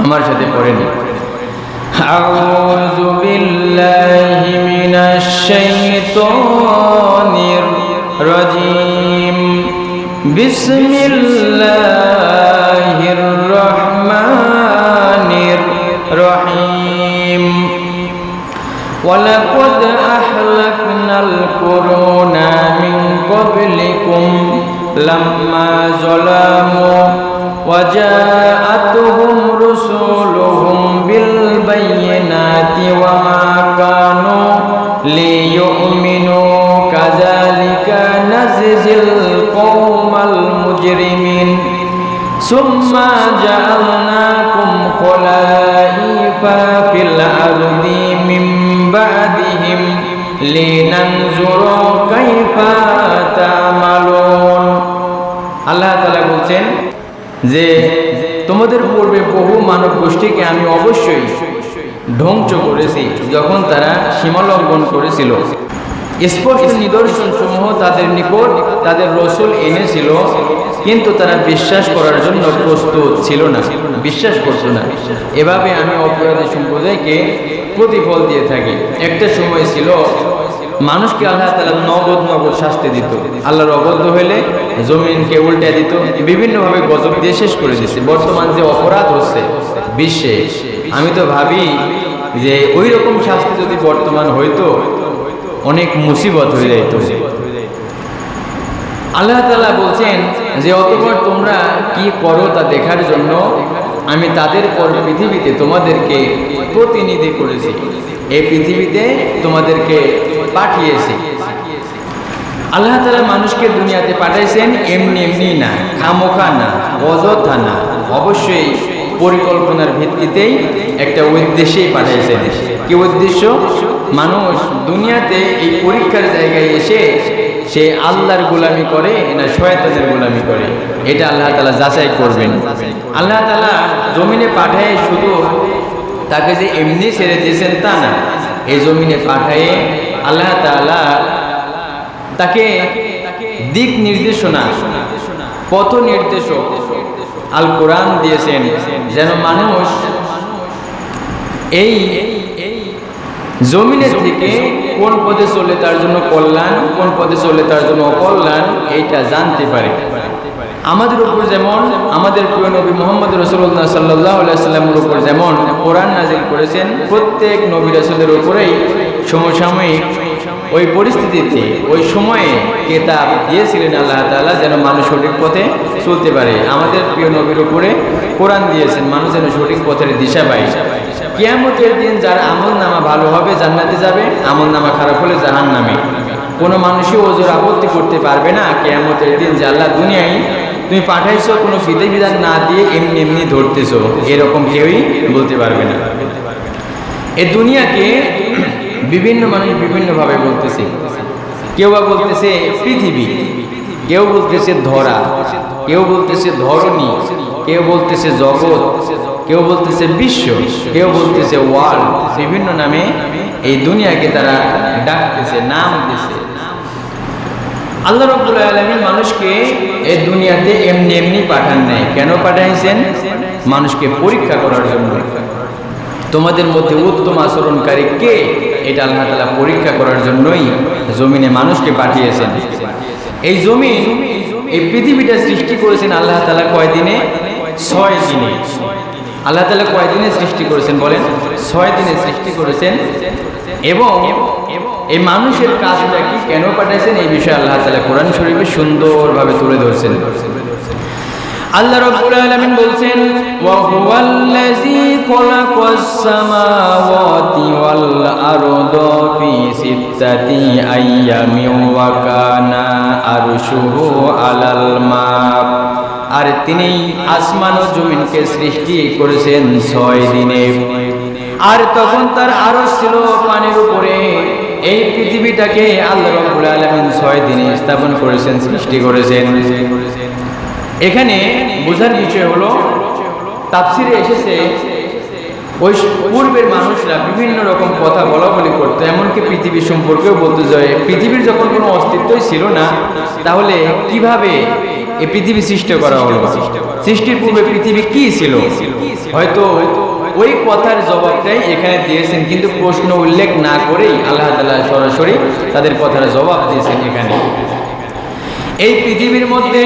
আমার সাথে পড়েন। আউযু বিল্লাহি মিনাশ শাইতানির রাজিম। বিসমিল্লাহির রহমানির রহিম। ওয়ালাকাদ আহলাকনাল কুরুনা মিন ক্বাবলিকুম লাম্মা যালামু ওয়াজাআতুহুম রুসুলুহুম বিল বায়িনাতি ওয়া মা কানু লিয়ুমিনু কাযালিকা নাজজিল কওমাল মুজরিমিন সুম্মা জাআলনাকুম খলাইফা ফিল আরদি মিন বাদিহিম লিনানজুরা কাইফা তা'মালুন। আল্লাহ তাআলা বলছেন যে তোমাদের পূর্বে বহু মানব গোষ্ঠীকে আমি অবশ্যই ধ্বংস করেছি যখন তারা সীমালঙ্ঘন করেছিল। স্পষ্ট নিদর্শন সমূহ তাদের নিকট তাদের রসুল এনেছিল, কিন্তু তারা বিশ্বাস করার জন্য প্রস্তুত ছিল না, বিশ্বাস করত না। এভাবে আমি অপরাধী সম্প্রদায়কে প্রতিফল দিয়ে থাকি। একটা সময় ছিল মানুষকে আল্লাহ তাআলা নগদ শাস্তি দিত। আল্লাহর অবাধ্য হইলে জমিনকে উল্টে দিত, বিভিন্নভাবে গজব দিয়ে শেষ করে দিচ্ছে। বর্তমান যে অপরাধ হচ্ছে বিশ্বে, আমি তো ভাবি যে ওই রকম শাস্তি যদি বর্তমান হইতো অনেক মুসিবত হয়ে যাইত। আল্লাহ তাআলা বলছেন যে অতঃপর তোমরা কি করো তা দেখার জন্য আমি তাদের পর পৃথিবীতে তোমাদেরকে প্রতিনিধি করেছি, এই পৃথিবীতে তোমাদেরকে পাঠিয়েছি। আল্লাহ তাআলা মানুষকে দুনিয়াতে পাঠাইছেন এমনি এমনি না, খামোখা না, অযথা না, অবশ্যই পরিকল্পনার ভিত্তিতেই একটা উদ্দেশ্যেই পাঠাইছেন। কি উদ্দেশ্য? মানুষ দুনিয়াতে এই পরীক্ষার জায়গায় এসে সে আল্লাহর গোলামি করে না শয়তানের গোলামি করে, এটা আল্লাহ তাআলা যাচাই করবেন। আল্লাহ তাআলা জমিনে পাঠায় শুধু তাকে যে এমনি ছেড়ে দিয়েছেন তা না, এই জমিনে পাঠায়ে আল্লাহ তাআলা তাকে দিক নির্দেশনা, পথ নির্দেশক আল কোরআন দিয়েছেন, যেন মানুষ এই জমিনের থেকে কোন পথে চলে তার জন্য কল্যাণ, কোন পথে চলে তার জন্য অকল্যাণ, এইটা জানতে পারে। আমাদের উপর যেমন আমাদের প্রিয় নবী মুহাম্মদ রাসূলুল্লাহ সাল্লাল্লাহু আলাইহি ওয়াসাল্লামের উপর যেমন কোরআন নাযিল করেছেন, প্রত্যেক নবী রাসূলের উপরেই সমসাময়িক ওই পরিস্থিতিতে ওই সময়ে কিতাব দিয়েছিলেন আল্লাহ তাআলা, যেন মানুষ সঠিক পথে চলতে পারে। আমাদের প্রিয় নবীর উপরে কোরআন দিয়েছেন, মানুষ যেন সঠিক পথের দিশা পায়। কিয়ামতের দিন যার আমলনামা ভালো হবে জান্নাতে যাবে, আমলনামা খারাপ হলে জাহান্নামে। কোনো মানুষই ওজোর আপত্তি করতে পারবে না কিয়ামতের দিন যে আল্লাহ দুনিয়ায় তুমি পাঠাইছো কোনো বিধিবিধান না দিয়ে এমনি এমনি ধরতেছো, এরকম কেউই বলতে পারবে না। এই দুনিয়াকে বিভিন্ন মানুষ বিভিন্নভাবে বলতেছে। কেউ বা বলতেছে পৃথিবী, কেউ বলতেছে ধরা, কেউ বলতেছে ধরণী, কেউ বলতেছে জগৎ, কেউ বলতেছে বিশ্ব, কেউ বলতেছে ওয়ার্ল্ড। বিভিন্ন নামে এই দুনিয়াকে তারা ডাকতেছে, নাম দিতেছে। আল্লাহ রাব্বুল আলামিন মানুষকে এই দুনিয়াতে এমনি এমনি পাঠান নাই। কেন পাঠাইছেন? মানুষকে পরীক্ষা করার জন্য। তোমাদের মধ্যে উত্তম আচরণকারী কে, এটা আল্লাহ তাআলা পরীক্ষা করার জন্যই জমিনে মানুষকে পাঠিয়েছেন। এই জমিন, এই পৃথিবীটা সৃষ্টি করেছেন আল্লাহ তাআলা কয় দিনে? 6 দিনে। আল্লাহ তাআলা কয় দিনে সৃষ্টি করেছেন বলেন? 6 দিনে সৃষ্টি করেছেন। এবং এই মানুষের কাজটা কি, কেন পাঠাইছেন, এই বিষয়ে আল্লাহ তাআলা কোরআন শরীফে সুন্দরভাবে তুলে ধরছেন। আল্লাহ রাব্বুল আলামিন বলছেন, ওয়া হুয়াল্লাযী খালাকাস সামাওয়াতি ওয়াল আরদা ফি সিত্তাতি আইয়ামিন ওয়া কানা আরশুহু আলাল মা। আর তিনি আসমান ও জমিনকে সৃষ্টি করেছেন 6 দিনে, আর তখন তার আরশ ছিল পানির উপরে। এই পৃথিবীটাকে আল্লাহ রাব্বুল আলামিন 6 দিনে স্থাপন করেছেন, সৃষ্টি করেছেন। এখানে বোঝার বিষয় হলো, তাফসিরে এসেছে ওই পূর্বের মানুষরা বিভিন্ন রকম কথা বলাবলি করতো, এমনকি পৃথিবী সম্পর্কেও বলতে যায় পৃথিবীর যখন কোনো অস্তিত্বই ছিল না, তাহলে কিভাবে এই পৃথিবী সৃষ্টি করা হলো? সৃষ্টির পূর্বে পৃথিবী কি ছিল? হয়তো ওই কথার জবাবটাই এখানে দিয়েছেন, কিন্তু প্রশ্ন উল্লেখ না করেই আল্লাহ তাআলা সরাসরি তাদের কথার জবাব দিয়েছেন এখানে। এই পৃথিবীর মধ্যে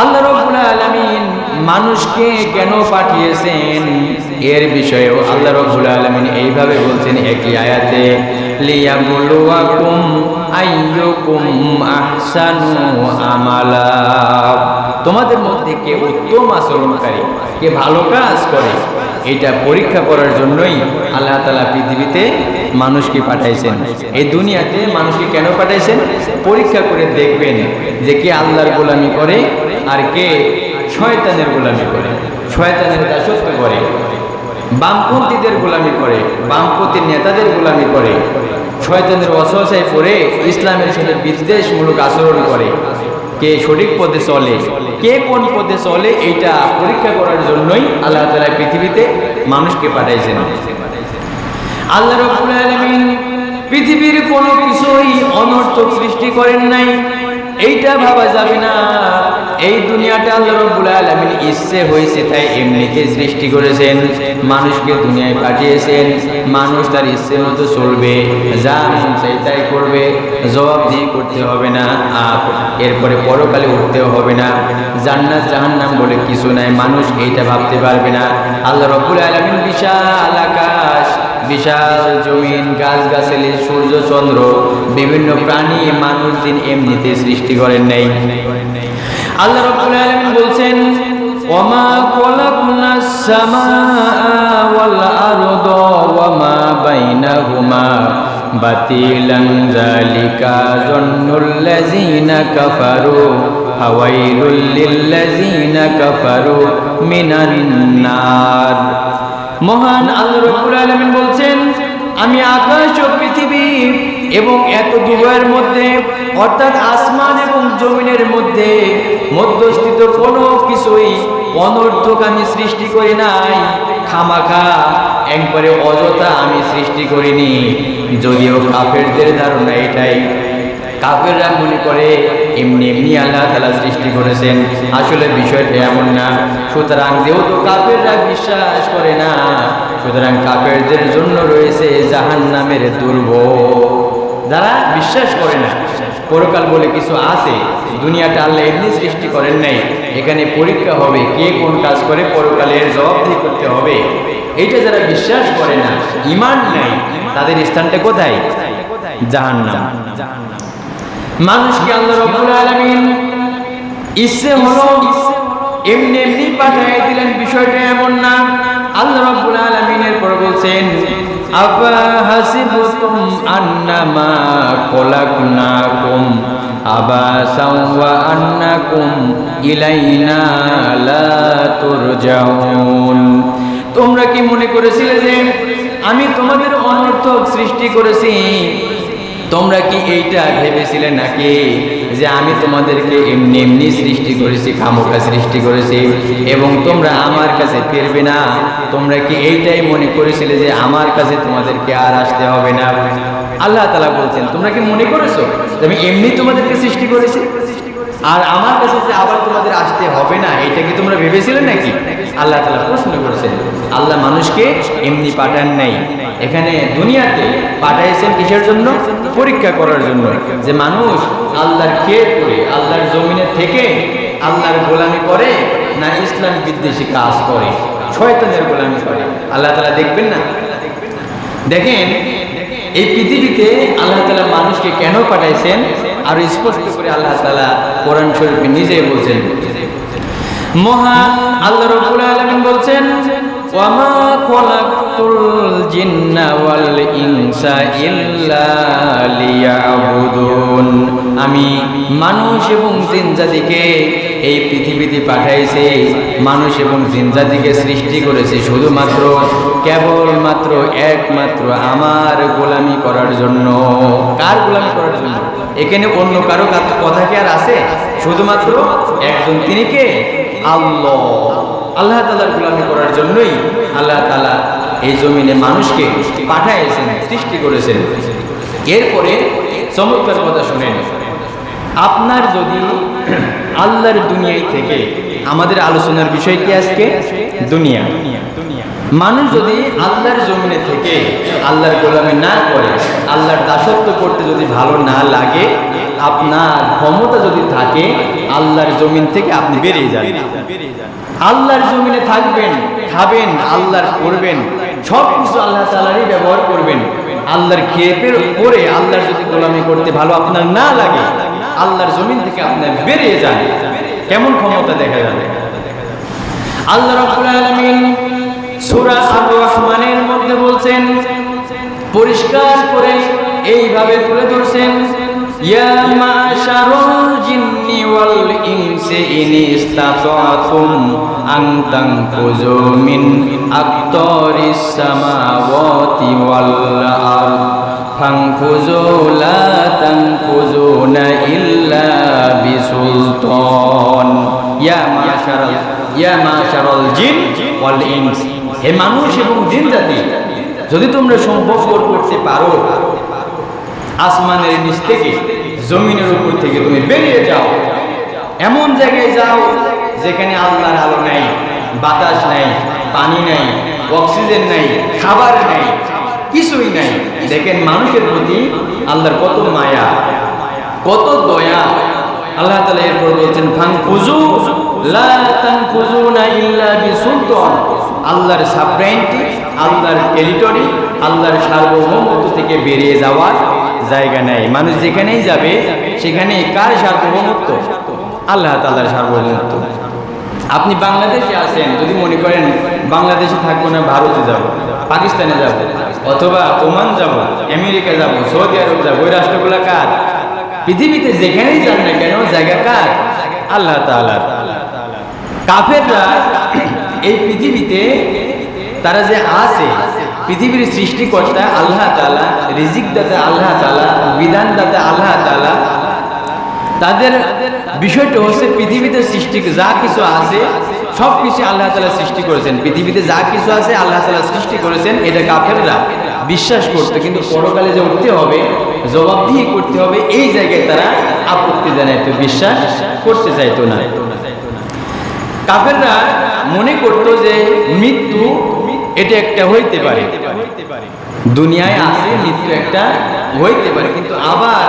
আল্লাহ রাব্বুল আলামিন মানুষকে কেন পাঠিয়েছেন এর বিষয়েও আল্লাহ রাব্বুল আলামিন এইভাবে বলছেন একই আয়াতে, লিয়াবলুয়াকুম আইয়ুকুম আহসানু আমালা, তোমাদের মধ্যে কে উত্তম আচরণকারী, কে ভালো কাজ করে, এটা পরীক্ষা করার জন্যই আল্লাহ তাআলা পৃথিবীতে মানুষকে পাঠাইছেন। এই দুনিয়াতে মানুষকে কেন পাঠাইছেন? পরীক্ষা করে দেখবেন যে কে আল্লাহর গোলামি করে আর কে শয়তানের গোলামি করে, শয়তানের দাসত্ব করে, বামপন্থীদের গোলামি করে, বামপন্থী নেতাদের গোলামি করে, শয়তানের ওয়াসওয়াসায় পড়ে ইসলামের সাথে বিদ্বেষমূলক আচরণ করে। কে সঠিক পথে চলে, কে কোন পথে চলে, এইটা পরীক্ষা করার জন্যই আল্লাহ তাআলা পৃথিবীতে মানুষকে পাঠাইছেন। আল্লাহ রাব্বুল আলামিন পৃথিবীর কোনো কিছুই অনর্থক সৃষ্টি করেন নাই, এইটা ভাবা যাবে না। এই দুনিয়াটা আল্লাহ রাব্বুল আলামিন ইচ্ছে হয়েছে তাই এমনিতে সৃষ্টি করেছেন, মানুষকে দুনিয়ায় পাঠিয়েছেন। মানুষ তার ইচ্ছে মতো চলবে, যা মন চাই তাই করবে, জবাবদিহি করতে হবে না, আর এরপরে পরকালে উঠতেও হবে না, জান্নাত জাহান্নাম বলে কিছু নাই, মানুষ এইটা ভাবতে পারবে না। আল্লাহ রাব্বুল আলামিন বিশাল আকাশ, বিশাল জমিন, গাছগাছালি, সূর্য চন্দ্র, বিভিন্ন প্রাণী, মানুষ দিন এমনিতে সৃষ্টি করেন নাই। আল্লাহ রাব্বুল আলামিন বলছেন, ওয়ামা খালাকনাস সামাআ ওয়াল আরদা ওয়ামা বাইনাহুমা বাতিলান যালিকা যন্নুল লাযিনা কাফারু ফাওয়াইলুল লিল্লাযিনা কাফারু মিনান নার। মহান আল্লাহ রাব্বুল আলামিন বলছেন, আমি আকাশ ও পৃথিবী এবং এত দুয়ের মধ্যে, অর্থাৎ আসমান এবং জমিনের মধ্যে মধ্যস্থিত কোনো কিছুই অনর্থক আমি সৃষ্টি করি নাই, খামাখা একবারে অযথা আমি সৃষ্টি করিনি। যদিও কাফেরদের ধারণা এটাই, কাফেররা মনে করে এমনি এমনি আল্লাহ তাআলা সৃষ্টি করেছেন, আসলে বিষয়টা এমন না। সুতরাং যেহেতু কাফেররা বিশ্বাস করে না, সুতরাং কাফেরদের জন্য রয়েছে জাহান্নামের দুর্ভোগ। যারা বিশ্বাস করে না পরকাল বলে কিছু আছে, দুনিয়াটা আল্লাহ এমনি সৃষ্টি করেন নাই, এখানে পরীক্ষা হবে, কে কোন কাজ করে পরকালের জবাবদিহি করতে হবে, এইটা যারা বিশ্বাস করে না, ঈমান নাই, তাদের স্থানটা কোথায়? জাহান্নাম। মানুষকে আল্লাহ রাব্বুল আলামিন ইচ্ছে হলো এমনি এমনি পাঠিয়ে দিলেন, বিষয়টা এমন না। আল্লাহ রাব্বুল আলামিনের পর বলছেন, আফা হাসিবতুম আন্নামা খলাকনাকুম আবাসাও ওয়া আন্নাকুম ইলাইনা লা তুরজাউন। তোমরা কি মনে করেছিলে যে আমি তোমাদের অনর্থক সৃষ্টি করেছি? তোমরা কি এইটা ভেবেছিলে নাকি যে আমি তোমাদেরকে এমনি এমনি সৃষ্টি করেছি, খামোখা সৃষ্টি করেছি এবং তোমরা আমার কাছে ফিরবে না? তোমরা কি এইটাই মনে করেছিলে যে আমার কাছে তোমাদেরকে আর আসতে হবে না? আল্লাহ তাআলা বলছেন, তোমরা কি মনে করেছো যে আমি এমনি তোমাদেরকে সৃষ্টি করেছি আর আমার কাছে যে আবার তোমাদের আসতে হবে না? এটা কি তোমরা ভেবেছিলে নাকি? আল্লাহ তাআলা প্রশ্ন করেছেন। আল্লাহ মানুষকে এমনি পাঠান নাই, এখানে দুনিয়াতে পাঠাইছেন কিসের জন্য? পরীক্ষা করার জন্য, যে মানুষ আল্লাহর খেয়ে করে আল্লাহর জমিনে থেকে আল্লাহর গোলামি করে না ইসলাম বিদ্বেষী কাজ করে, শয়তানের গোলামি করে। আল্লাহ তাআলা দেখবেন না? দেখেন এই পৃথিবীতে আল্লাহ তাআলা মানুষকে কেন পাঠাইছেন আর স্পষ্ট করে আল্লাহ তাআলা কোরআন শরীফে নিজেই বলছেন। মহান আল্লাহ রাব্বুল আলামিন বলছেন, ওয়ামা খালাকতুল জিন্না ওয়াল ইনসা ইল্লা লিয়াবুদুন। আমি মানুষ এবং জিন জাতিকে এই পৃথিবীতে পাঠাইছি, মানুষ এবং জিন জাতিকে সৃষ্টি করেছি শুধুমাত্র কেবলমাত্র একমাত্র আমার গোলামি করার জন্য। কার গোলামি করার জন্য? এখানে অন্য কারো কথা কি আর আছে? শুধুমাত্র একজন, তিনি কে? আল্লাহ। আল্লাহ তাআলার গোলামি করার জন্যই আল্লাহ তাআলা এই জমিনে মানুষকে পাঠাইছেন, সৃষ্টি করেছেন। এরপরে চমৎকার কথা শুনেন, আপনার যদি আল্লাহর দুনিয়ায় থেকে, আমাদের আলোচনার বিষয় কি আজকে? দুনিয়া। মানুষ যদি আল্লাহর জমিনে থেকে আল্লাহর গোলামি না করে, আল্লাহর দাসত্ব করতে যদি ভালো না লাগে, আপনার ক্ষমতা যদি থাকে, আল্লাহর জমিন থেকে আপনি বেরিয়ে যাবেন। আল্লাহর জমিনে থাকবেন, খাবেন, আল্লাহর করবেন, সব কিছু আল্লাহ তাআলারই ব্যবহার করবেন। আল্লাহর খেয়ে পরে আল্লাহর যদি গোলামি করতে ভালো আপনার না লাগে, আল্লাহর জমিন থেকে আপনি বেরিয়ে যান, কেমন ক্ষমতা দেখা যাবে? আল্লাহ রাব্বুল আলামিন সূরা আর-রহমানের মধ্যে বলছেন, পরিষ্কার করে এইভাবে তুলে ধরছেন, ইয়া মাশারুল জিন্নি ওয়াল ইনসি ইন ইসতাতাতুম আন তানফুযু মিন আকতারিস সামাওয়াতি ওয়াল আরদ ফানফুযু লা তানফুযুনা ইল্লা বিসুলতান। ইয়া মাশারুল জিন ওয়াল ইনস, হে মানুষ এবং জিন জাতি, যদি তোমরা সম্ভব করতে পারো, আসমানের নিচ থেকে, জমিনের উপর থেকে তুমি বেরিয়ে যাও, এমন জায়গায় যাও যেখানে আল্লাহর আলো নাই, বাতাস নাই, পানি নাই, অক্সিজেন নাই, খাবার নাই, কিছুই নাই। দেখেন মানুষের প্রতি আল্লাহর কত মায়া, কত দয়া। আল্লাহ তাআলা এরপর বলছেন, ফানফুযু লা তানফুযুনা ইল্লা বিসুলতান। আল্লাহর সাবরেইনটি, আল্লাহর টেরিটরি, আল্লাহর সার্বভৌমত্ব থেকে বেরিয়ে যাওয়ার জায়গা নাই। মানুষ যেখানেই যাবে সেখানে কার সার্বভৌমত্ব? আল্লাহ তাআলার সার্বভৌমত্ব। আপনি বাংলাদেশে আছেন, যদি মনে করেন বাংলাদেশে থাকবো না, ভারতে যাব, পাকিস্তানে যাব, অথবা ওমান যাব, আমেরিকা যাব, সৌদি আরব যাব, ওই রাষ্ট্রগুলো কার? পৃথিবীতে যেখানেই যান না কেন, জায়গা কার? আল্লাহ তাআলার। কাফেররা এই পৃথিবীতে তারা যে আছে, পৃথিবীর সৃষ্টিকর্তা আল্লাহ তাআলা, রিজিক দাতা আল্লাহ তাআলা, বিধান দাতা আল্লাহ তাআলা। তাদের বিষয়টা হচ্ছে পৃথিবীতে সৃষ্টি যা কিছু আছে সব কিছু আল্লাহ তাআলা সৃষ্টি করেছেন। পৃথিবীতে যা কিছু আছে আল্লাহ তাআলা সৃষ্টি করেছেন, এটা কাফেররা বিশ্বাস করতে, কিন্তু পরকালে যে উঠতে হবে, জবাবদিহি করতে হবে, এই জায়গায় তারা আপত্তি জানাইতো, বিশ্বাস করতে চাইতো না। কাফেররা মনে করতো যে মৃত্যু এটা একটা হইতে পারে, দুনিয়ায় আছে মৃত্যু একটা হইতে পারে, কিন্তু আবার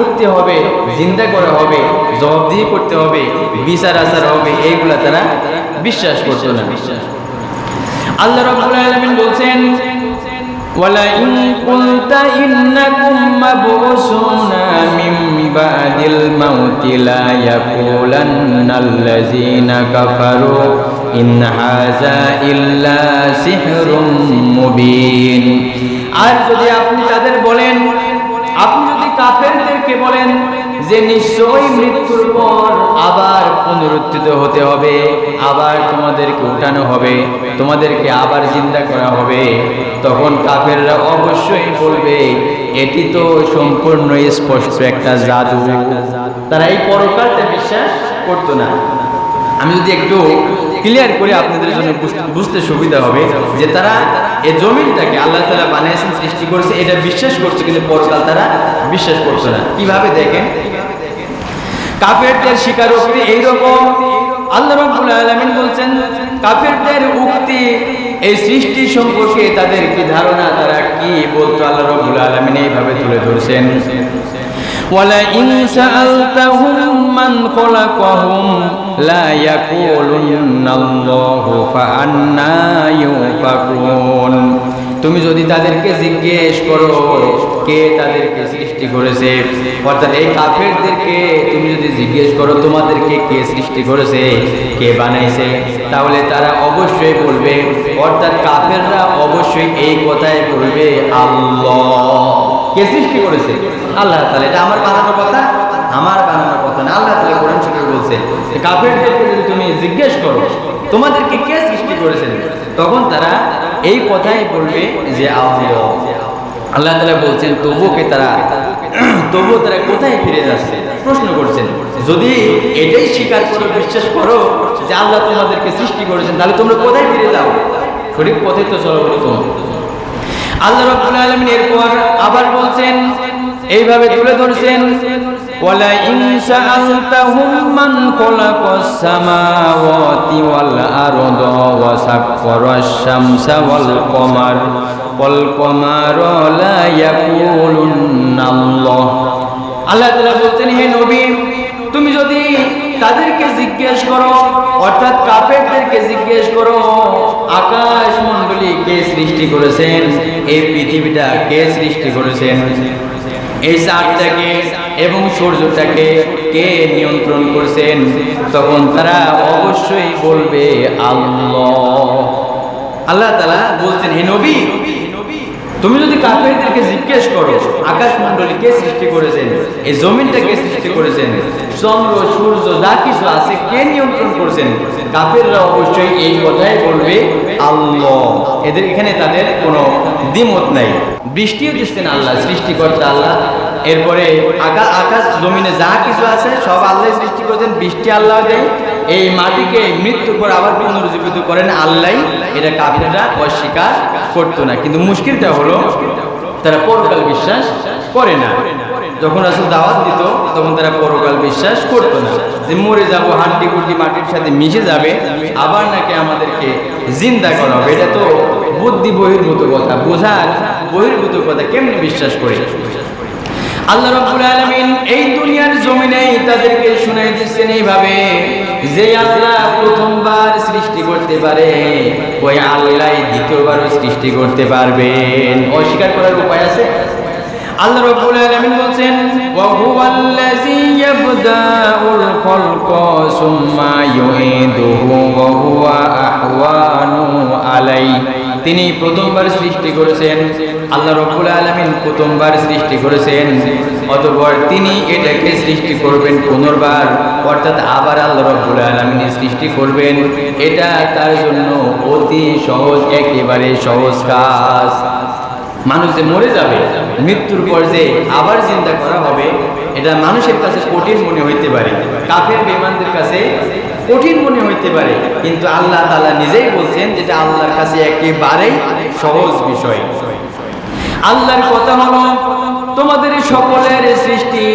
উঠতে হবে, জিন্দা করা হবে, জবাবদিহি করতে হবে, বিচার আচার হবে, এইগুলা তারা বিশ্বাস করতো না। আল্লাহ রাব্বুল আলামিন বলছেন, ওয়ালা ইন কুনতা ইন্নাকুম মাবউসুনা মিন বাদিল মাউতি লা ইয়াকুলান্নাল্লাযীনা কাফারু ইন হাযা ইল্লা সিহরুম মুবিন। আর যদি আপনি তাদের বলেন, আপনি যদি কাফেরদেরকে বলেন যে নিশ্চয়ই মৃত্যুর পর আবার পুনরুত্থিত হতে হবে, আবার তোমাদেরকে উঠানো হবে, তোমাদেরকে আবার জিন্দা করা হবে, তখন কাফেররা অবশ্যই বলবে এটি তো সম্পূর্ণ স্পষ্ট একটা জাদু। তারা এই পরকালটা বিশ্বাস করতো না। আমি যদি একটু ক্লিয়ার করে আপনাদের জন্য বুঝতে সুবিধা হবে যে তারা এই জমিনটাকে আল্লাহ তাআলা বানিয়েছেন, সৃষ্টি করেছে, এটা বিশ্বাস করছে, কিন্তু পরকাল তারা বিশ্বাস করছে না। কিভাবে দেখেন, কাফেরদের স্বীকারোক্তি এইরকম। আল্লাহ রাব্বুল আলামিন বলছেন, কাফেরদের উক্তি এই সৃষ্টি সম্পর্কে তাদের কি ধারণা, তারা কি বলতো, আল্লাহ রাব্বুল আলামিন এইভাবে তুলে ধরছেন, ওয়ালা ইন সাআলতাহুম মান খালাকাহুম লা ইয়াকুলুন্নাল্লাহু ফাআন্না ইউফাকুন। তুমি যদি তাদেরকে জিজ্ঞেস করো কে তাদেরকে সৃষ্টি করেছে, অর্থাৎ এই কাফেরদেরকে তুমি যদি জিজ্ঞেস করো তোমাদেরকে কে সৃষ্টি করেছে, কে বানাইছে, তাহলে তারা অবশ্যই বলবে, অর্থাৎ কাফেররা অবশ্যই এই কথাই বলবে আল্লাহ। কে সৃষ্টি করেছে? আল্লাহ তাআলা। এটা আমার বানানোর কথা? আমার বানানোর কথা না, আল্লাহ তাআলা কোরআন শরীফে বলছে। কাফেরদেরকে যদি তুমি জিজ্ঞেস করো তোমাদেরকে কে সৃষ্টি করেছেন, তখন তারা এই কথাই বলবে যে আল্লাহ। আল্লাহ তাআলা বলছেন তবুও তারা কোথায় ফিরে যাচ্ছে? প্রশ্ন করছেন, যদি এটাই স্বীকার করে বিশ্বাস করো যে আল্লাহ তোমাদেরকে সৃষ্টি করেছেন, তাহলে তোমরা কোথায় ফিরে যাও? সঠিক পথে তো চলো প্রথম। আল্লাহ রাব্বুল আলামিন এরপর আবার বলছেন, এইভাবে তুলে ধরছেন, ওয়ালা ইন সাআলতাহুম মান খালাকাস সামাওয়াতি ওয়াল আরদা ওয়া সাখখারাশ শামসা ওয়াল কমারা লা ইয়াকুলুন্নাল্লাহ। আল্লাহ তাআলা বলছেন, হে নবী, তুমি যদি তাদেরকে জিজ্ঞেস করো, অর্থাৎ কাফেরদেরকে জিজ্ঞেস করো, আকাশ মণ্ডলী কে সৃষ্টি করেছেন, এই পৃথিবীটা কে সৃষ্টি করেছেন, এই চাঁদটাকে এবং সূর্যটাকে কে নিয়ন্ত্রণ করছেন, তখন তারা অবশ্যই বলবে আল্লাহ। আল্লাহ তাআলা বলছেন, হে নবী, তুমি যদি কাফেরদেরকে জিজ্ঞেস করো আকাশ মণ্ডলী কে সৃষ্টি করেছেন, এই জমিনটা কে সৃষ্টি করেছেন, চন্দ্র সূর্য যা কিছু আছে কে নিয়ন্ত্রণ করেছেন, কাফেররা অবশ্যই এই কথাই বলবে আল্লাহ। এদের এখানে তাদের কোনো দ্বিমত নাই। বৃষ্টিও দিচ্ছেন আল্লাহ, সৃষ্টিকর্তা আল্লাহ। এরপরে আকাশ জমিনে যা কিছু আছে সব আল্লাহ সৃষ্টি করেছেন, বৃষ্টি আল্লাহ দেয়, এই মাটিকে মৃত্যুর পর আবার পুনরুজ্জীবিত করেন আল্লাহ। এটা কাফেররা অস্বীকার করতো না। কিন্তু মুশকিলটা হলো তারা পরকাল বিশ্বাস করে না। যখন রাসূল দাওয়াত দিত তখন তারা পরকাল বিশ্বাস করতো না, যে মরে যাব, হাড্ডি গুড্ডি মাটির সাথে মিশে যাবে, আবার নাকি আমাদেরকে জিন্দা করা হবে। এটা তো বুদ্ধি বহির্ভূত কথা, বোঝার বহির্ভূত কথা, কেমনে বিশ্বাস করে? আল্লাহ রাব্বুল আলামিন এই দুনিয়ার জমিনে তাদেরকে শুনাই দিচ্ছেন এইভাবে, যে আল্লাহ প্রথমবার সৃষ্টি করতে পারে ওই আল্লাহ দ্বিতীয়বারও সৃষ্টি করতে পারবেন। অস্বীকার করার উপায় আছে? আল্লাহ রাব্বুল আলামিন বলছেন, ওয়া হুয়াল্লাযী ইয়াবদাউল খালকা সুম্মা ইউঈদুহু ওয়া হুয়া আহওয়ানু আলাইহি। তিনি প্রথমবার সৃষ্টি করেছেন, আল্লাহ রাব্বুল আলামিন প্রথমবার সৃষ্টি করেছেন, অতঃপর তিনি এটাকে সৃষ্টি করবেন পুনর্বার, অর্থাৎ আবার আল্লাহ রাব্বুল আলামিন সৃষ্টি করবেন। এটা তার জন্য অতি সহজ, একেবারে সহজ কাজ। মানুষ যে মরে যাবে, মৃত্যুর পর যে আবার চিন্তা করা হবে, এটা মানুষের কাছে কঠিন মনে হইতে পারে, কাফের বেঈমানদের কাছে কঠিন মনে হইতে পারে, কিন্তু আল্লাহ তাআলা নিজেই বলছেন যেটা আল্লাহর কাছে একেবারেই সহজ বিষয়। আল্লাহর কথা হলো, তোমাদের সকলের সৃষ্টি,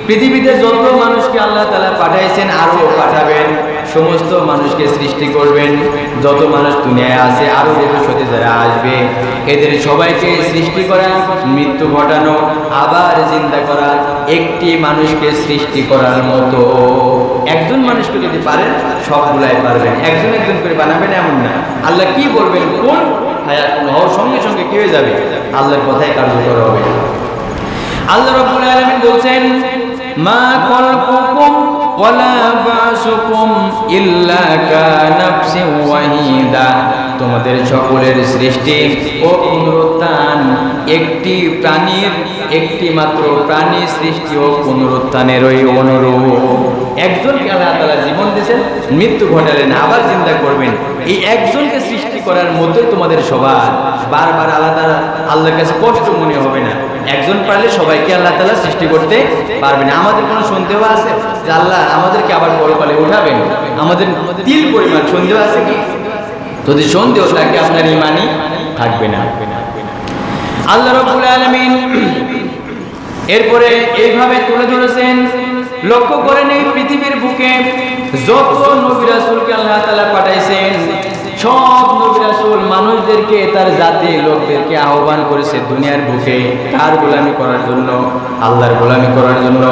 পৃথিবীতে যত মানুষকে আল্লাহ তাআলা পাঠাইছেন আরো পাঠাবেন, সমস্ত মানুষকে সৃষ্টি করবেন। যত মানুষ দুনিয়ায় আছে, আরো ভবিষ্যতে যারা আসবে, এদের সবাইকে সৃষ্টি করা, মৃত্যু ঘটানো, আবার জিন্দা করা, একটি মানুষকে সৃষ্টি করার মতো। একজন মানুষকে যদি পারেন সবগুলাই পারবেন, একজন একজন করে বানাবেন এমন না। আল্লাহ কি বলবেন, কোন হায়াত হওয়ার সঙ্গে সঙ্গে কি হয়ে যাবে, আল্লাহর কথাই কার্যকর হবে। আল্লাহ রাব্বুল আলামিন বলছেন, মা খালকুকুম ওয়ালা বাসুকুম ইল্লা কানাফসিন ওয়াহিদা। তোমাদের সকলের সৃষ্টি ও পুনরুত্থান একটি প্রাণীর, একটি মাত্র প্রাণী সৃষ্টি ও পুনরুত্থানের ওই অনুরূপ। একজনকে আল্লাহ তাআলা জীবন দিয়েছেন, মৃত্যু ঘটালেন, আবার চিন্তা করবেন, এই একজনকে সৃষ্টি করার মধ্যেই তোমাদের সবার বারবার আলাদা আল্লাহর কাছে কষ্ট মনে হবে না। একজন পারলে সবাইকে আল্লাহ তাআলা সৃষ্টি করতে পারবেন। আমাদের কোনো সন্দেহ আছে যে আল্লাহ আমাদেরকে আবার পরকালে উঠাবেন? আমাদের তিল পরিমাণ সন্দেহ আছে কি? যদি সন্দেহ থাকে আপনার ঈমানই থাকবে না। আল্লাহ রাব্বুল আলামিন এরপরে এইভাবে তুলে ধরেছেন, লক্ষ্য করেন এই পৃথিবীর বুকে যত নবী রাসূলকে আল্লাহ তাআলা পাঠাইছেন, সব নবী রাসূল মানুষদেরকে, তার জাতি লোকদেরকে আহ্বান করেছে দুনিয়ার বুকে কার গোলামি করার জন্য? আল্লাহর গোলামি করার জন্য।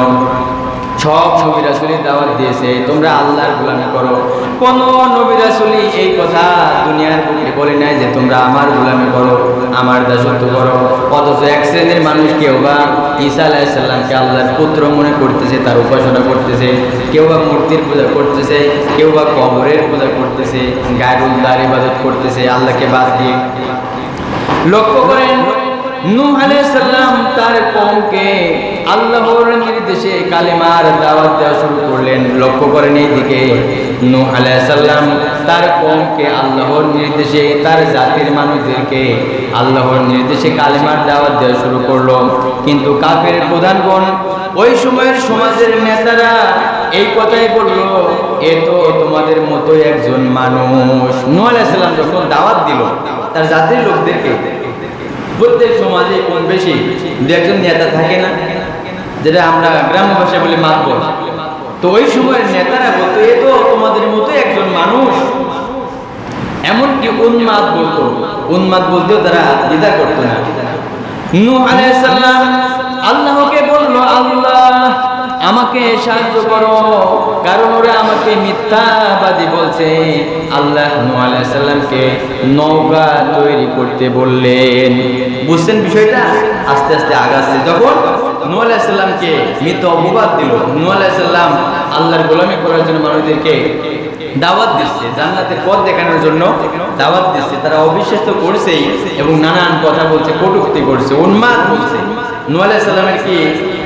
সব নবী রাসূলের দাওয়াত দিয়েছে তোমরা আল্লাহর গোলামি করো। কোন নবী রাসূলই এই কথা দুনিয়ার বুকে বলে নাই যে তোমরা আমার গোলামি করো, আমার দাসত্ব করো। অথচ এক শ্রেণীর মানুষ, কেউ বা ঈসা আলাইহিস সালামকে আল্লাহর পুত্র মনে করতেছে, তার উপাসনা করতেছে, কেউ বা মূর্তির পূজা করতেছে, কেউ বা কবরের পূজা করতেছে, গায়রুল্লাহর ইবাদত করতেছে আল্লাহকে বাদ দিয়ে। লক্ষ্য করেন, নূহ আলাইহিস সালাম তার কওমকে আল্লাহর নির্দেশে কালেমার দাওয়াত দেওয়া শুরু করলেন। লক্ষ্য করেন এইদিকে নূহ আলাইহিস সালাম তার কওমকে আল্লাহর নির্দেশে, তার জাতির মানুষদেরকে আল্লাহর নির্দেশে কালেমার দাওয়াত দেওয়া শুরু করলো। কিন্তু কাফের প্রধানগণ ওই সময়ের সমাজের নেতারা এই কথাই বলল, এ তো তোমাদের মতোই একজন মানুষ। নূহ আলাইহিস সালাম যখন দাওয়াত দিল তার জাতির লোকদেরকে, প্রত্যেক সমাজে কম বেশি দু একজন নেতা থাকে না, যেটা আমরা গ্রাম্য ভাষায় বলি মাতবর। তো ওই সময়ের নেতারা বলতো, এ তো তোমাদের মতোই একজন মানুষ। এমনকি উন্মাদ বলতো, উন্মাদ বলতেও তারা দ্বিধা করতো না। নূহ আলাইহিস সালাম আল্লাহকে বলল, আল্লাহ আমাকে সাহায্য করো, কারণ ওরা আমাকে মিথ্যাবাদী বলছে। আল্লাহ নূহ আলাইহিস সালামকে নৌকা তৈরি করতে বললেন। বুঝছেন বিষয়টা? আস্তে আস্তে আগাচ্ছে। যখন নূহ আলাইহিস সালামকে মিথ্যা অপবাদ দিল, নূহ আলাইহিস সালাম আল্লাহর গোলামি করার জন্য মানুষদেরকে দাওয়াত দিচ্ছে, জান্নাতের পথ দেখানোর জন্য দাওয়াত দিচ্ছে। তারা অবিশ্বাস তো করছেই এবং নানান কথা বলছে, কটূক্তি করছে, উন্মাদ বলছে। নূহ আলাইহিস সালামের কি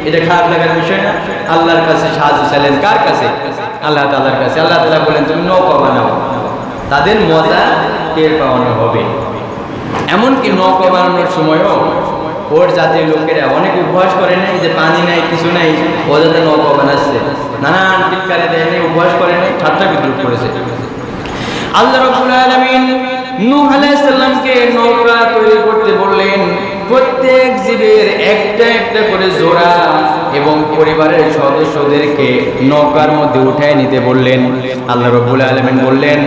এটা খারাপ লাগার বিষয় না? আল্লাহর কাছে সাহায্য চাইলেন, কার কাছে? আল্লাহ তাআলার কাছে। আল্লাহ তাআলা বলেন, তুমি নৌকা বানাও, তাদের মজা টের পাওয়ানো হবে। এমনকি নৌকা বানানোর সময়ও ওর জাতির লোকেরা অনেক উপহাস করে নাই, যে পানি নাই, কিছু নাই, ও যাতে নৌকা বানাচ্ছে, নানান টিটকারি দেয় নাই, উপহাস করে নাই, ঠাট্টা বিদ্রুপ করেছে। আল্লাহ রাব্বুল আলামিন নূহ আলাইহিস সালামকে নৌকা তৈরি করতে বললেন। প্রত্যেক জীবের একটা একটা করে জোড়া এবং পরিবারের সদস্যদেরকে নৌকার মধ্যে উঠায় নিতে বললেন। আল্লাহ রাব্বুল আলামিন বললেন,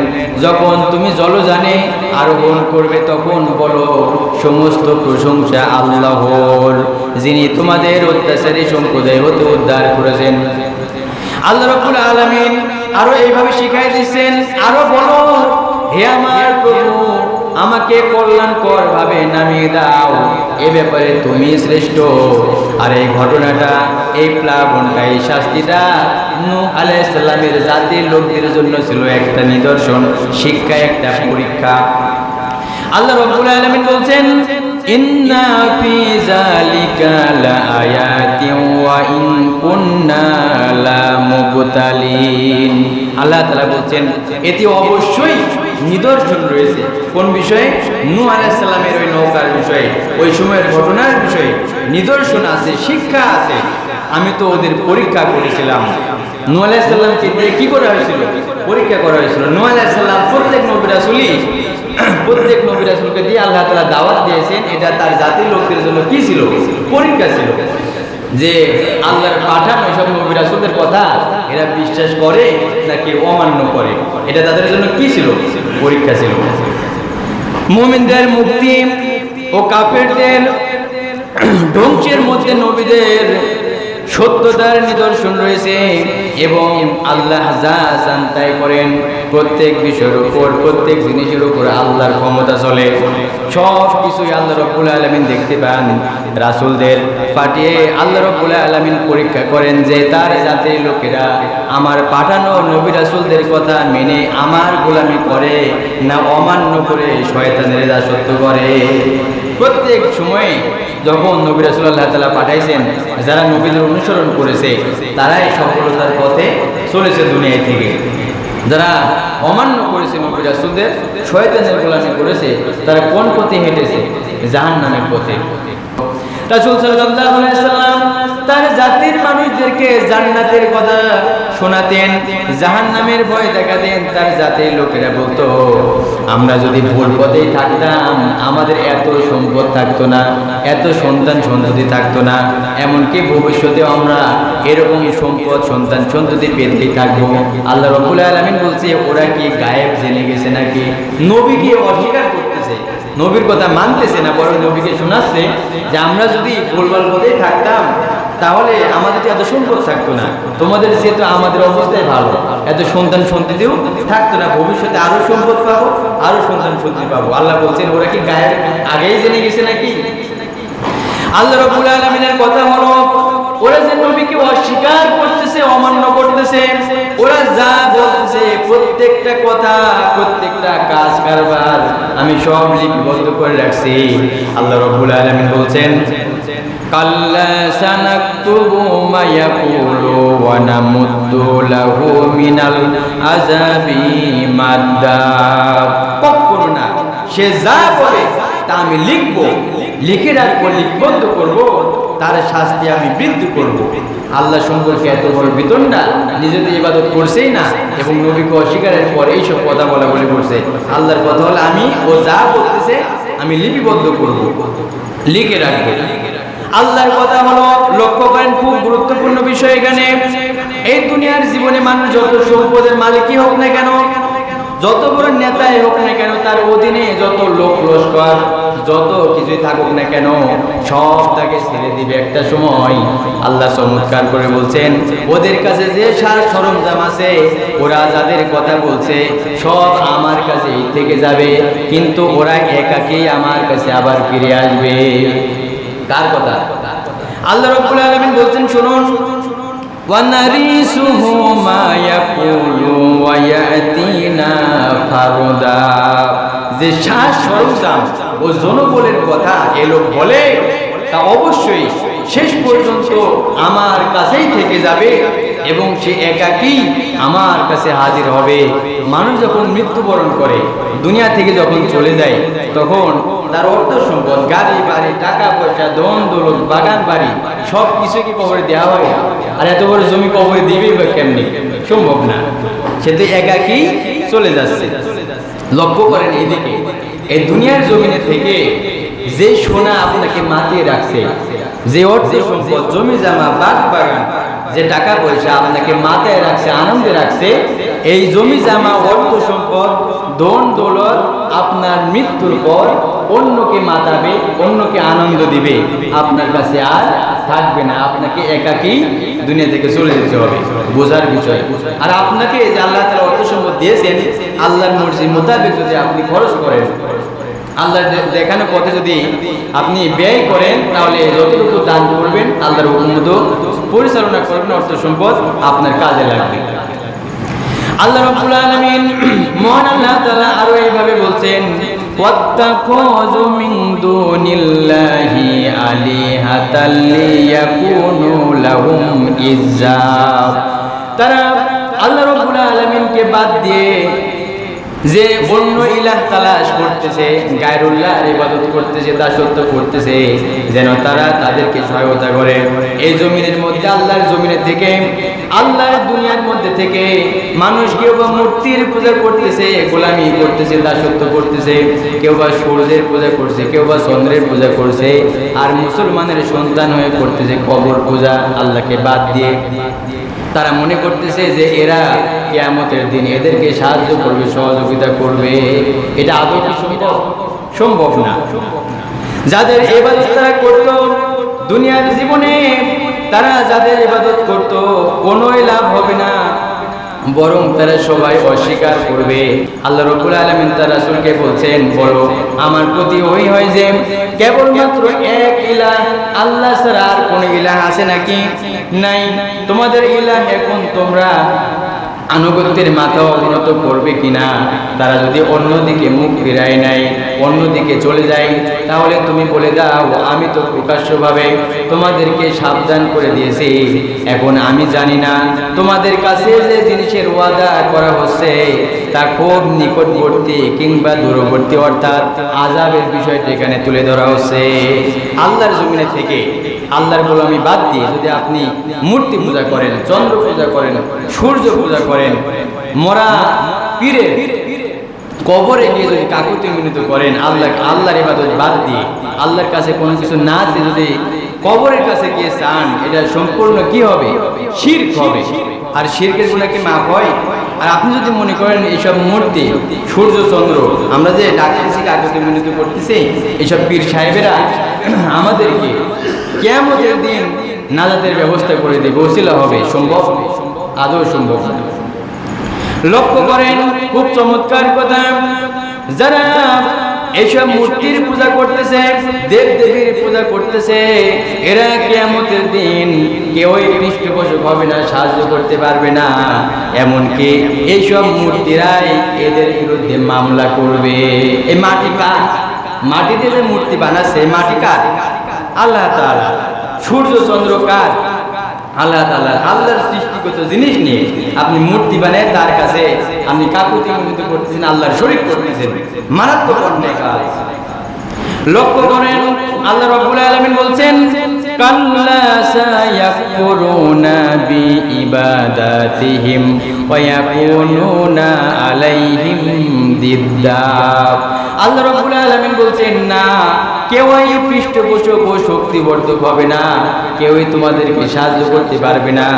যখন তুমি জলযানে আরোহণ করবে তখন বলো, সমস্ত প্রশংসা আল্লাহর, যিনি তোমাদের অত্যাচারী সম্প্রদায় হতে উদ্ধার করেছেন। আল্লাহ রাব্বুল আলামিন আরো এইভাবে শিখাই দিচ্ছেন, আরো বলো, হে আমার প্রভু, আমাকে কল্যাণকর ভাবে নামিয়ে দাও, এ ব্যাপারে তুমি শ্রেষ্ঠ। আর এই ঘটনাটা, এই প্লাবনটা, এই শাস্তিটা নূহ আলাইহিস সালামের জাতির লোকদের জন্য ছিল একটা নিদর্শন, শিক্ষা, একটা পরীক্ষা। আল্লাহ রাব্বুল আলামিন বলছেন, ইন্না ফি যালিকা লাআয়াতিন ওয়া ইন কুন্না লামুবতালিন। আল্লাহ তাআলা বলছেন, এতে অবশ্যই নিদর্শন রয়েছে। কোন বিষয়ে? নূহ আলাইহিস সালামের ওই নৌকার বিষয়ে, ওই সময়ের ঘটনার বিষয়ে নিদর্শন আছে, শিক্ষা আছে। আমি তো ওদের পরীক্ষা করেছিলাম। নূহ আলাইহিস সালামকে দিয়ে কি করা হয়েছিল? পরীক্ষা করা হয়েছিল। নূহ আলাইহিস সালাম প্রত্যেক নবী রাসূলকে দিয়ে আল্লাহ তাআলা দাওয়াত দিয়েছেন। এটা তার জাতির লোকদের জন্য কি ছিল? পরীক্ষা ছিল, যে আল্লাহর পাঠানো সব নবী রাসূলদের কথা এরা বিশ্বাস করে নাকি অমান্য করে। এটা তাদের জন্য কি ছিল? পরীক্ষা ছিল। মুমিনদের মুক্তি ও কাফেরদের ধ্বংসের মধ্যে নবীদের সত্যতার নিদর্শন রয়েছে এবং আল্লাহ যা চান তাই করেন। প্রত্যেক বিষয়ের উপর, প্রত্যেক জিনিসের উপর আল্লাহর ক্ষমতা চলে। সব কিছুই আল্লাহ রাব্বুল আলামিন দেখতে পান। রাসূলদের পাঠিয়ে আল্লাহ রাব্বুল আলামিন পরীক্ষা করেন যে তার জাতির লোকেরা আমার পাঠানো নবী রাসূলদের কথা মেনে আমার গোলামি করে না অমান্য করে শয়তানের দাসত্ব করে। প্রত্যেক সময়ে যখন নবী রাসূল আল্লাহ তাআলা পাঠাইছেন, যারা নবীদের অনুসরণ করেছে তারাই সফলতার পথে চলেছে দুনিয়া থেকে। যারা অমান্য করেছে নবী রাসূলদের, শয়তানের গোলামি করেছে, তারা কোন পথে হেঁটেছে? জাহান্নামের পথে। রাসূল সাল্লাল্লাহু আলাইহি ওয়াসাল্লাম তার জাতির মানুষদেরকে জান্নাতের কথা শোনাতেন, জাহান্নামের ভয় দেখাতেন। তার জাতির লোকেরা বলতো, আমরা যদি ভুল পথেই থাকতাম আমাদের এত সম্পদ থাকতো না, এত সন্তান সন্ততি থাকতো না, এমনকি ভবিষ্যতেও আমরা এরকম সম্পদ সন্তান সন্ততি পেতেই থাকবো। আল্লাহ রাব্বুল আলামিন বলছে, ওরা কি গায়েব জেনে গেছে নাকি? নবীকে অস্বীকার করতেছে, নবীর কথা মানতেছে না, বরং নবীকে শোনাচ্ছে যে আমরা যদি ভুলভাল পথেই থাকতাম তাহলে আমাদের এত সম্পদ থাকতো না, তোমাদের যেহেতু আমাদের অবস্থায় ভালো, এত সন্তান সন্ততিও থাকতো না, ভবিষ্যতে আরো সম্পদ পাবো, আরো সন্তান সন্ততি পাবো। আল্লাহ বলছেন, ওরা কি গায়েব আগেই জেনে গেছে নাকি? আল্লাহ রাব্বুল আলামিনের কথা হলো, ওরা যে নবীকে অস্বীকার করতেছে, অমান্য করতেছে, ওরা যা বলতেছে প্রত্যেকটা কথা, প্রত্যেকটা কাজ কারবার আমি সব লিপিবদ্ধ করে রাখছি। আল্লাহ রাব্বুল আলামিন বলছেন, কাল্লা সানাকতুবু মা ইয়াকুলু ওয়া নামুদ্দু লাহু মিনাল আযাবি মাদ্দা। কখনো না, সে যা বলে তা আমি লিখবো লিখে রাখবো, লিপিবদ্ধ করব, তার শাস্তি আমি বৃদ্ধি করব। আল্লাহ সম্পর্কে এত বড় বিতণ্ডা, নিজেদের ইবাদত করছেই না এবং নবীকে অস্বীকারের পর এইসব কথা বলা বলে করছে। আল্লাহর কথা হলো আমি ও যা বলতেছে আমি লিপিবদ্ধ করব, লিখে রাখবো। আল্লাহর কথা হলো, লক্ষ্য করেন খুব গুরুত্বপূর্ণ বিষয় এখানে। এই দুনিয়ার জীবনে মানুষ যত সম্পদের মালিকই হোক না কেন, যত বড় নেতাই হোক না কেন, তার অধীনে যত লোক লস্কর যত কিছুই থাকুক না কেন, সব তাকে ছেড়ে দিবে একটা সময়। আল্লাহ চমৎকার করে বলছেন, ওদের কাছে যে সার সরঞ্জাম আছে, ওরা যাদের কথা বলছে সব আমার কাছেই থেকে যাবে, কিন্তু ওরা একাকেই আমার কাছে আবার ফিরে আসবে। কার কথা? আল্লাহ রাব্বুল আলামিন বলছেন, শুনুন, وَنَرِثُهُ مَا يَقُولُ وَيَأْتِينَا فَرْدًا। যে সাজ সরঞ্জাম ও জনবলের কথা এলো বলে, তা অবশ্যই শেষ পর্যন্ত আমার কাছেই থেকে যাবে এবং সে একাকী আমার কাছে হাজির হবে। মানুষ যখন মৃত্যুবরণ করে, দুনিয়া থেকে যখন চলে যায়, তখন তার অর্থ সম্পদ, গাড়ি বাড়ি, টাকা পয়সা, ধন দৌলত, বাগান বাড়ি সব কিছু কি কবরে দেওয়া হয়? আর এত বড় জমি কবরে দিবেই বা কেমনি? সম্ভব না। সে তো একাকী চলে যাচ্ছে। লক্ষ্য করেন এইদিকে, এই দুনিয়ার জমিনে থেকে যে সোনা আপনাকে মাতিয়ে রাখছে, যে অর্থ সম্পদ, জমি জামা, বাগ বাগান, যে টাকা পয়সা আপনাকে মাথায় রাখছে, আনন্দে রাখছে, এই জমি জামা, অর্থ সম্পদ, ধন দৌলত আপনার মৃত্যুর পর অন্যকে মাতাবে, অন্যকে আনন্দ দিবে, আপনার কাছে আর থাকবে না। আপনাকে একাকী দুনিয়া থেকে চলে যেতে হবে, বোঝার বিষয়। আর আপনাকে যে আল্লাহ তাআলা অর্থ সম্পদ দিয়েছেন, আল্লাহর মর্জি মোতাবেক যদি আপনি খরচ করেন, আল্লাহর দেখানো পথে যদি আপনি ব্যয় করেন, তাহলে যতটুকু দান করবেন, আল্লাহর হুকুম মতো পরিচালনা করবেন, অর্থ সম্পদ আপনার কাজে লাগবে। আল্লাহ রাব্বুল আলামিন, মহান আল্লাহ তাআলা আরো এইভাবে বলছেন, ওয়াত্তাখাযু মিন দুনিল্লাহি আলিহাতাল লিয়াকুনু লাহুম ইজ্জা। তারা আল্লাহ রাব্বুল আলামিনকে বাদ দিয়ে যে অন্য ইলাহ তালাশ করতেছে, গায়রুল্লাহর ইবাদত করতেছে, দাসত্ব করতেছে, যেন তারা তাদেরকে সহায়তা করে। এই জমিনের মধ্যে, আল্লাহর জমিনের থেকে, আল্লাহর দুনিয়ার মধ্যে থেকে মানুষ কেউ বা মূর্তির পূজা করতেছে, গোলামি করতেছে, দাসত্ব করতেছে, কেউ বা সূর্যের পূজা করছে, কেউ বা চন্দ্রের পূজা করছে, আর মুসলমানের সন্তান হয়ে করতেছে কবর পূজা আল্লাহকে বাদ দিয়ে। তারা মনে করতেছে যে এরা কিয়ামতের দিন এদেরকে সাহায্য করবে, সহযোগিতা করবে। এটা আদৌ কি সম্ভব? সম্ভব না। যাদের ইবাদত তারা করত দুনিয়ার জীবনে, তারা যাদের ইবাদত করত, কোনোই লাভ হবে না, বরং তারা সবাই অস্বীকার করবে। আল্লাহ রাব্বুল আলামিন তার রাসূলকে বলছেন, বলো আমার প্রতি ওই হয় যে কেবলমাত্র এক ইলাহ, আল্লাহ ছাড়া আর কোন ইলাহ আছে নাকি? নাই। তোমাদের ইলাহ এখন তোমরা আনুগত্যের মাথা অবনত করবে কিনা? তারা যদি অন্যদিকে মুখ ফিরায় নাই, অন্যদিকে চলে যায়, তাহলে তুমি বলে দাও, আমি তো প্রকাশ্যভাবে তোমাদেরকে সাবধান করে দিয়েছি। এখন আমি জানি না তোমাদের কাছে যে জিনিসের ওয়াদা করা হচ্ছে তা খুব নিকটবর্তী কিংবা দূরবর্তী, অর্থাৎ আযাবের বিষয়টা এখানে তুলে ধরা হচ্ছে। আল্লাহর জমিনে থেকে আল্লাহর গোলামি বাদ দিয়ে যদি আপনি মূর্তি পূজা করেন, চন্দ্র পূজা করেন, সূর্য পূজা করেন, মরা পীরের কবরে গিয়ে যদি কাকুতি মিনতি করেন, আল্লাহর ইবাদত বাদ দিয়ে, আল্লাহর কাছে কোনো কিছু না চেয়ে যদি কবরের কাছে গিয়ে চান, এটা সম্পূর্ণ কি হবে? শিরক হবে। আর শিরকের গুনাহ কি মাফ হয়? আর আপনি যদি মনে করেন এইসব মূর্তি, সূর্য চন্দ্র, আমরা যে ডাকতেছি, কাকুতি মিনতি করতেছি, এইসব পীর সাহেবেরা আমাদেরকে কিয়ামতের দিন নাজাতের ব্যবস্থা করে দিবে, ওসিলা হবে, সম্ভব? আদৌ সম্ভব না। লক্ষ্য করেন, খুব চমৎকার কথা, যারা এইসব মূর্তির পূজা করতেছে, দেব দেবীর পূজা করতেছে, এরা কিয়ামতের দিন কেউই পৃষ্ঠপোষক হবে না, সাহায্য করতে পারবে না। এমনকি এইসব মূর্তিরাই এদের বিরুদ্ধে মামলা করবে। এই মাটি কার? মাটিতে যে মূর্তি বানাচ্ছে, মাটি কার? আল্লাহ তাআলা। সূর্য চন্দ্র কার? আল্লাহ তাআলা। আল্লাহর সৃষ্টিগত জিনিস নিয়ে আপনি মূর্তি বানায় তার কাছে আপনি কাকুতি মিনতি করতেছেন, আল্লাহর শরীক করতেছেন, মারাত্মক অন্যায় কাজ। লক্ষ্য করেন আল্লাহ রাব্বুল আলামিন বলছেন কাল্লা সায়াকফুরুনা বিইবাদাতিহিম ওয়া ইয়াকুনুনা আলাইহিম দিদ্দা। আল্লাহ রাব্বুল আলামিন বলছেন না, কেউই পৃষ্ঠপোষক ও শক্তিবর্ধক হবে না, কেউই তোমাদেরকে সাহায্য করতে পারবে না।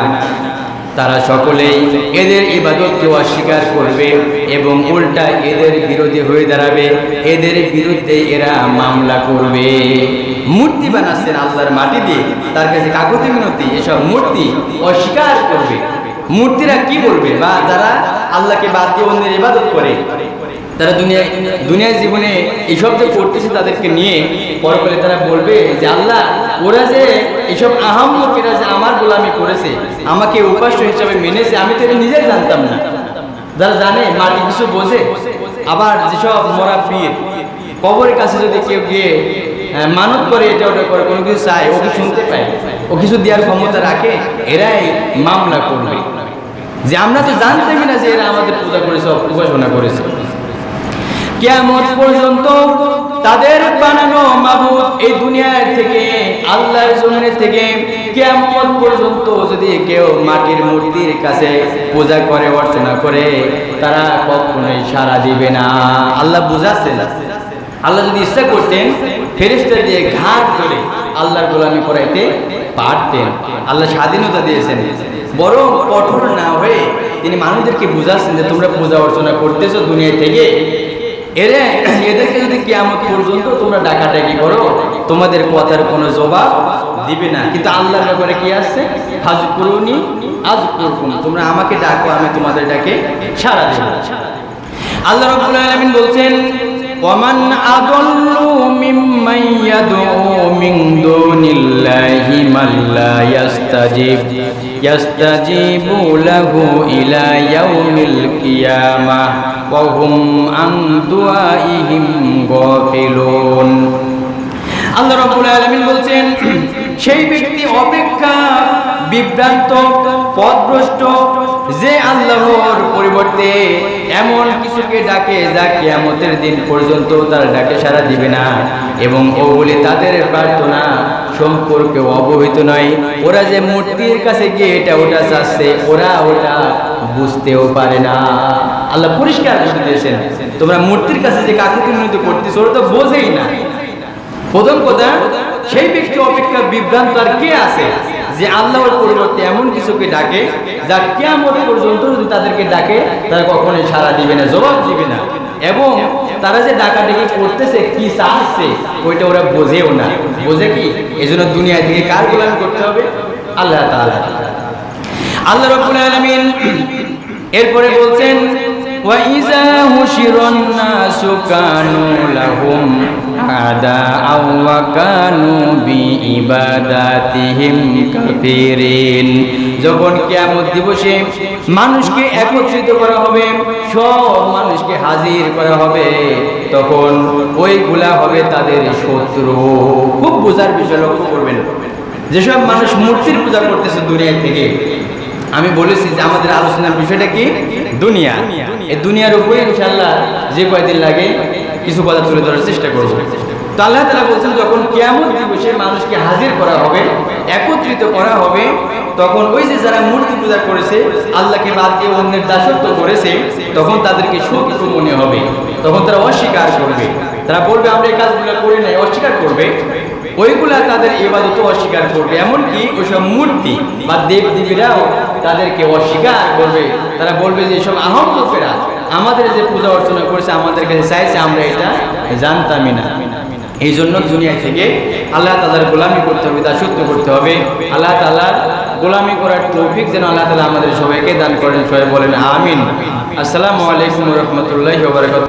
তারা সকলেই এদের ইবাদতকে অস্বীকার করবে এবং উল্টা এদের বিরোধী হয়ে দাঁড়াবে, এদের বিরুদ্ধে এরা মামলা করবে। মূর্তি বানাচ্ছেন আল্লাহর মাটি দিয়ে, তার কাছে কাকুতি মিনতি, এসব মূর্তি অস্বীকার করবে। মূর্তিরা কি বলবে? বা যারা আল্লাহকে বাদ দিয়ে অন্যের ইবাদত করে, তারা দুনিয়ার জীবনে এইসব যে করতেছে তাদেরকে নিয়ে পরকালে তারা বলবে যে আল্লাহ, ওরা যে এইসব আহাম্মকেরা যে আমার গোলামি করেছে, আমাকে উপাস্য হিসাবে মেনেছে, আমি তো এটা নিজেই জানতাম না। যারা জানে, মাটি কিছু বোঝে। আবার যেসব মরা পীর, কবরের কাছে যদি কেউ গিয়ে মানত করে, এটা ওটা করে, কোনো কিছু চায়, ও কি শুনতে পায়, ও কিছু দেওয়ার ক্ষমতা রাখে, এরাই মামলা করবে যে আমরা তো জানতামই না যে এরা আমাদের পূজা করেছে, উপাসনা করেছে। কিয়ামত পর্যন্ত তাদের বানানো মাবুদ এই দুনিয়ার থেকে, আল্লাহর জমিনের থেকে কিয়ামত পর্যন্ত যদি কেউ মাটির মূর্তির কাছে পূজা করে, অর্চনা করে, তারা কখনোই সাড়া দিবে না। আল্লাহ বুঝাচ্ছেন, আল্লাহ যদি ইচ্ছা করতেন ফেরেশতা দিয়ে ঘাট ধরে আল্লাহর গোলামি করাইতে পারতেন। আল্লাহ স্বাধীনতা দিয়েছেন, বরং কঠোর না হয়ে তিনি মানুষদেরকে বুঝাচ্ছেন যে তোমরা পূজা অর্চনা করতেছো দুনিয়া থেকে, এদেরকে যদি কিয়ামত পর্যন্ত তোমরা ডাকাডাকি করো, তোমাদের কথার কোনো জবাব দিবে না। কিন্তু আল্লাহর ব্যাপারে কি আসছে? ফাজকুরুনি আযকুরকুম, তোমরা আমাকে ডাকো, আমি তোমাদের ডাকে সাড়া দেব। আল্লাহ রাব্বুল আলামিন বলছেন ওয়ামান আদাল্লু মিম্মান ইয়াদউ মিন দুনিল্লাহি মাল্লা ইয়াস্তাজিবু লাহু ইলা ইয়াউমিল কিয়ামাহ ওয়া হুম আন দুআইহিম গাফিলুন। আল্লাহ রাব্বুল আলামিন বলছেন সেই ব্যক্তি অপেক্ষা বিভ্রান্ত, পথভ্রষ্ট, যে আল্লাহর পরিবর্তে এমন কিছুকে ডাকে যা কিয়ামতের দিন পর্যন্ত তার ডাকে সাড়া দিবে না, এবং ওগুলি তাদের প্রার্থনা সম্পর্কে অবহিত নয়। ওরা যে মূর্তির কাছে গিয়ে এটা ওটা চাচ্ছে, ওরা ওটা বুঝতেও পারে না। আল্লাহ পরিষ্কার করে দিয়েছেন, তোমরা মূর্তির কাছে যে কাকুতি মিনতি করতেছো, ওরা তো বোঝেই না। প্রথম কথা, সেই ব্যক্তি অপেক্ষা বিভ্রান্ত আর কে আছে যে আল্লাহর পরিবর্তে এমন কিছুকে ডাকে যা কিয়ামত পর্যন্ত যদি তাদেরকে ডাকে তারা কখনোই সাড়া দিবে না, জবাব দিবে না। এবং তারা যে ডাকাডাকি করতেছে, কি চাচ্ছে, ওইটা ওরা বোঝেও না। বোঝে কি? এজন্য দুনিয়া থেকে কার গোলামি করতে হবে? আল্লাহ তাআলা। আল্লাহ রাব্বুল আলামিন এরপরে বলছেন ওয়া ইযা হুশিরান নাসু কানু লাহুম আদাআ ওয়া কানু বিইবাদাতিহিম কাফিরিন। যখন কিয়ামত দিবসে মানুষকে একত্রিত করা হবে, সব মানুষকে হাজির করা হবে, তখন ওইগুলা হবে তাদের শত্রু। খুব বোঝার বিষয়, লক্ষ্য করবেন। যেসব মানুষ মূর্তির পূজা করতেছে দুনিয়া থেকে, আমি বলেছি যে আমাদের আলোচনার বিষয়টা কি? দুনিয়া। এই দুনিয়ার উপরে ইনশাআল্লাহ যে কয়দিন লাগে কিছু কথা তুলে ধরার চেষ্টা করব। তো আল্লাহ তাআলা বলছেন যখন কিয়ামত দিবসে মানুষকে হাজির করা হবে, একত্রিত করা হবে, তখন ওই যে যারা মূর্তি পূজা করেছে, আল্লাহকে বাদ দিয়ে অন্যের দাসত্ব করেছে, তখন তাদেরকে শত্রু মনে হবে। তখন তারা অস্বীকার করবে, তারা বলবে আমরা এই কাজগুলো করি নাই, অস্বীকার করবে। ওইগুলা তাদের ইবাদত অস্বীকার করবে, এমনকি ওইসব মূর্তি বা দেব দেবীরাও তাদেরকে অস্বীকার করবে। তারা বলবে যে এসব আহম্মকেরা আমাদের যে পূজা অর্চনা করেছে, আমাদের কাছে চাইছে, আমরা এটা জানতামই না। এই জন্য দুনিয়া থেকে আল্লাহ তাআলার গোলামি করতে হবে, দাসত্ব করতে হবে। আল্লাহ তাআলার গোলামি করার তৌফিক যেন আল্লাহ তাআলা আমাদের সবাইকে দান করেন। সবাই বলেন আমিন। আসসালামু আলাইকুম ওয়া রাহমাতুল্লাহি ওয়া বারাকাতুহু।